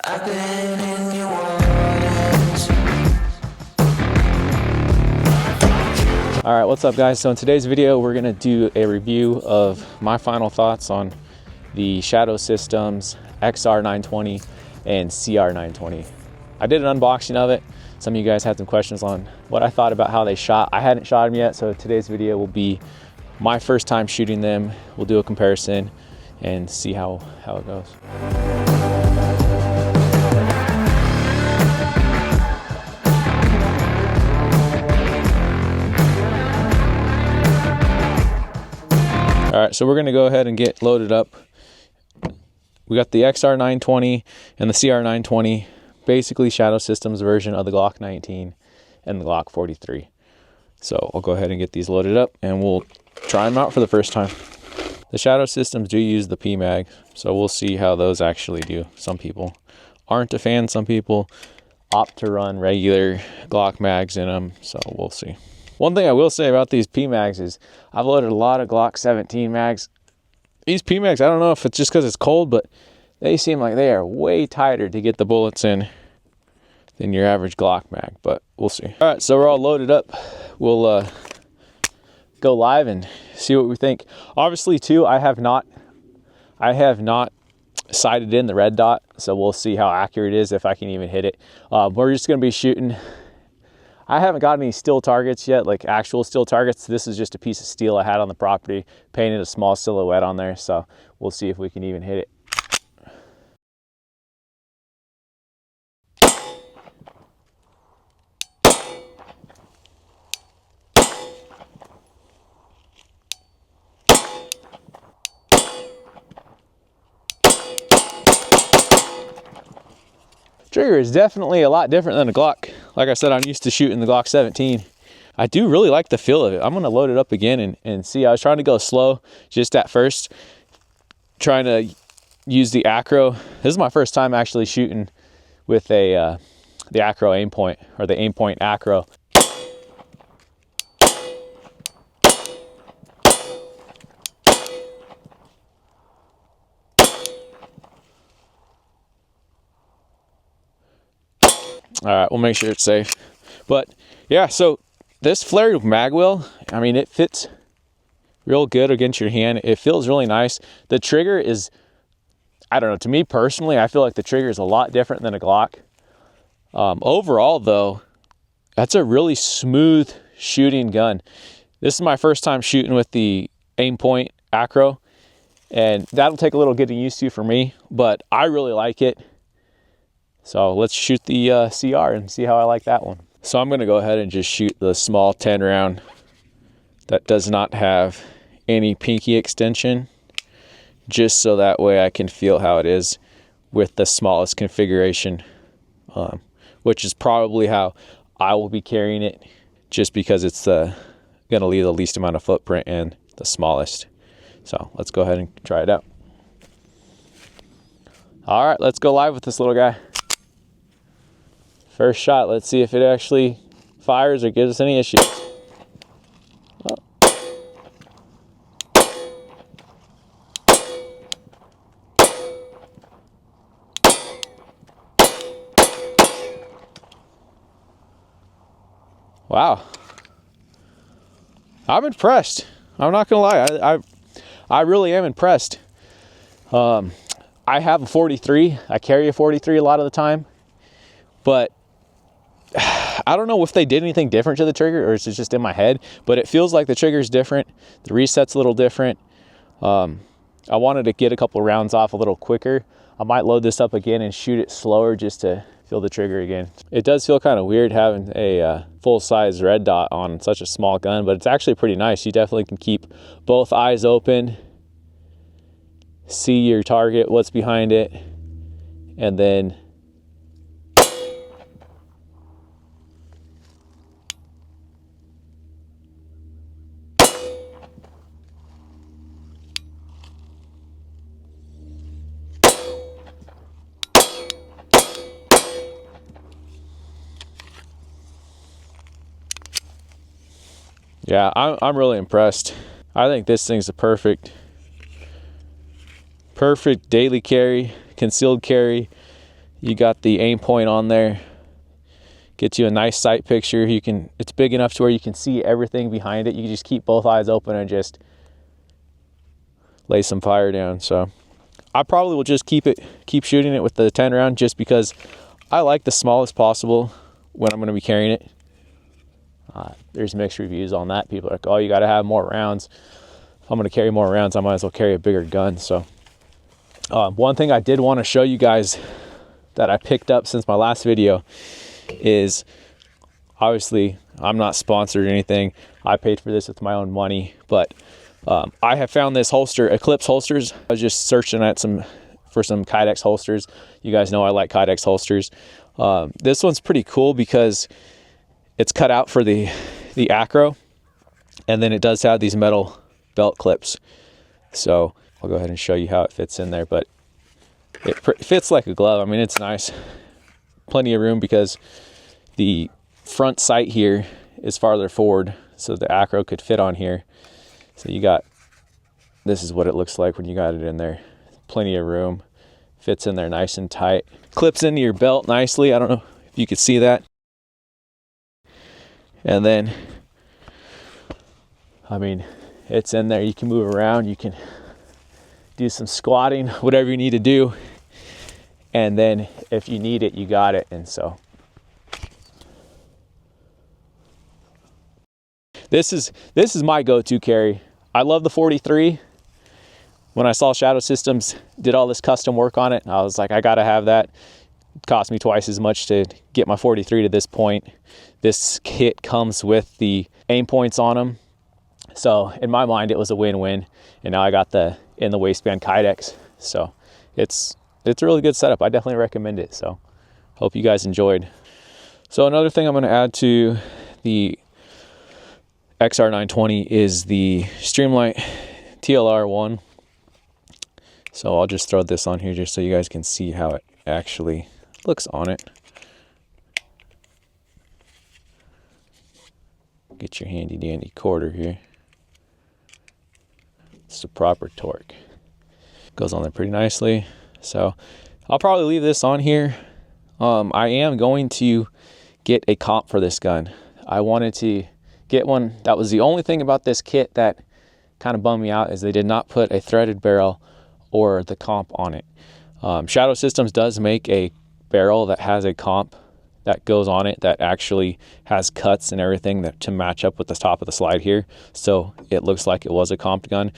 I've been in your waters. All right, what's up guys? So in today's video, we're gonna do a review of my final thoughts on the Shadow Systems XR920 and CR920. I did an unboxing of it. Some of you guys had some questions on what I thought about how they shot. I hadn't shot them yet, so today's video will be my first time shooting them. We'll do a comparison and see how it goes. All right, so we're gonna go ahead and get loaded up. We got the XR920 and the CR920, basically Shadow Systems version of the Glock 19 and the Glock 43. So I'll go ahead and get these loaded up and we'll try them out for the first time. The Shadow Systems do use the PMag, so we'll see how those actually do. Some people aren't a fan, some people opt to run regular Glock mags in them, so we'll see. One thing I will say about these PMags is I've loaded a lot of Glock 17 mags. These PMags, I don't know if it's just because it's cold, but they seem like they are way tighter to get the bullets in than your average Glock mag, but we'll see. All right, so we're all loaded up. We'll go live and see what we think. Obviously too, I have not sighted in the red dot, so we'll see how accurate it is, if I can even hit it. We're just gonna be shooting. I haven't got any steel targets yet, like actual steel targets. This is just a piece of steel I had on the property, painted a small silhouette on there, so we'll see if we can even hit it. Trigger is definitely a lot different than a Glock. Like I said, I'm used to shooting the Glock 17. I do really like the feel of it. I'm gonna load it up again and see. I was trying to go slow just at first, trying to use the acro. This is my first time actually shooting with the acro aim point, or the aim point acro. All right, we'll make sure it's safe. But yeah, so this flared mag wheel, I mean, it fits real good against your hand. It feels really nice. The trigger is, I don't know, to me personally, I feel like the trigger is a lot different than a Glock. Overall though, that's a really smooth shooting gun. This is my first time shooting with the aim point acro, and that'll take a little getting used to for me, but I really like it. So let's shoot the CR and see how I like that one. So I'm gonna go ahead and just shoot the small 10 round that does not have any pinky extension, just so that way I can feel how it is with the smallest configuration, which is probably how I will be carrying it, just because it's gonna leave the least amount of footprint and the smallest. So let's go ahead and try it out. All right, let's go live with this little guy. First shot, let's see if it actually fires or gives us any issues. Oh. Wow. I'm impressed. I'm not gonna lie, I really am impressed. I have a 43. I carry a 43 a lot of the time, but I don't know if they did anything different to the trigger or is it just in my head, but it feels like the trigger is different. The reset's a little different. I wanted to get a couple rounds off a little quicker. I might load this up again and shoot it slower just to feel the trigger again. It does feel kind of weird having a full-size red dot on such a small gun, but it's actually pretty nice. You definitely can keep both eyes open, see your target, what's behind it, and then yeah, I'm really impressed. I think this thing's a perfect daily carry, concealed carry, You got the aim point on there. Gets you a nice sight picture. It's big enough to where you can see everything behind it. You can just keep both eyes open and just lay some fire down. So I probably will just keep shooting it with the 10 round, just because I like the smallest possible when I'm going to be carrying it. There's mixed reviews on that. People are like, oh, you got to have more rounds. If I'm going to carry more rounds, I might as well carry a bigger gun. So one thing I did want to show you guys that I picked up since my last video is, obviously I'm not sponsored or anything. I paid for this with my own money, but I have found this holster, Eclipse holsters. I was just searching for some Kydex holsters. You guys know I like Kydex holsters. This one's pretty cool because it's cut out for the acro, and then it does have these metal belt clips. So I'll go ahead and show you how it fits in there, but it fits like a glove. I mean, it's nice. Plenty of room because the front sight here is farther forward, so the acro could fit on here. So this is what it looks like when you got it in there. Plenty of room. Fits in there nice and tight. Clips into your belt nicely. I don't know if you could see that. And then, I mean, it's in there. You can move around. You can do some squatting, whatever you need to do. And then if you need it, you got it. And so this is my go-to carry. I love the 43. When I saw Shadow Systems did all this custom work on it, I was like, I gotta have that. It cost me twice as much to get my 43 to this point. This kit comes with the aim points on them. So in my mind, it was a win-win. And now I got the in the waistband Kydex. So it's a really good setup. I definitely recommend it. So hope you guys enjoyed. So another thing I'm going to add to the XR920 is the Streamlight TLR1. So I'll just throw this on here just so you guys can see how it actually looks on it. Get your handy dandy quarter here. It's the proper torque. Goes on there pretty nicely. So I'll probably leave this on here. I am going to get a comp for this gun. I wanted to get one. That was the only thing about this kit that kind of bummed me out, is they did not put a threaded barrel or the comp on it. Shadow Systems does make a barrel that has a comp that goes on it that actually has cuts and everything to match up with the top of the slide here. So it looks like it was a comped gun.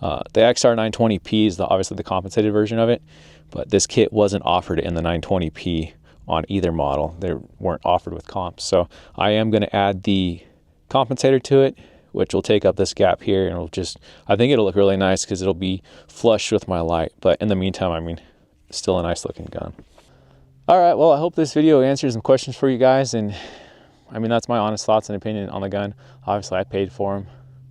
The XR920P is obviously the compensated version of it, but this kit wasn't offered in the 920P on either model. They weren't offered with comps. So I am going to add the compensator to it, which will take up this gap here, and I think it'll look really nice because it'll be flush with my light. But in the meantime, I mean, still a nice looking gun. All right, well, I hope this video answers some questions for you guys. And I mean, that's my honest thoughts and opinion on the gun. Obviously, I paid for them.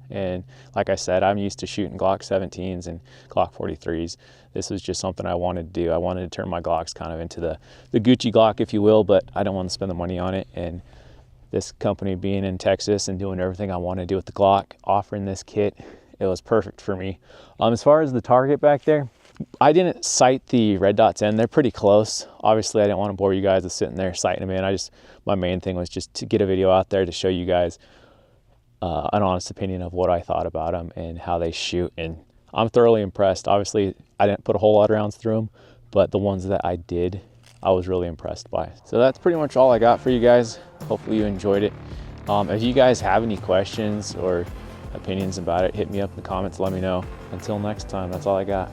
And like I said, I'm used to shooting Glock 17s and Glock 43s. This was just something I wanted to do. I wanted to turn my Glocks kind of into the Gucci Glock, if you will, but I don't want to spend the money on it. And this company being in Texas and doing everything I want to do with the Glock, offering this kit, it was perfect for me. As far as the target back there, I didn't sight the red dots in. They're pretty close. Obviously, I didn't want to bore you guys with sitting there sighting them in. My main thing was just to get a video out there to show you guys an honest opinion of what I thought about them and how they shoot. And I'm thoroughly impressed. Obviously, I didn't put a whole lot of rounds through them, but the ones that I did, I was really impressed by. So that's pretty much all I got for you guys. Hopefully you enjoyed it. If you guys have any questions or opinions about it, hit me up in the comments, let me know. Until next time, that's all I got.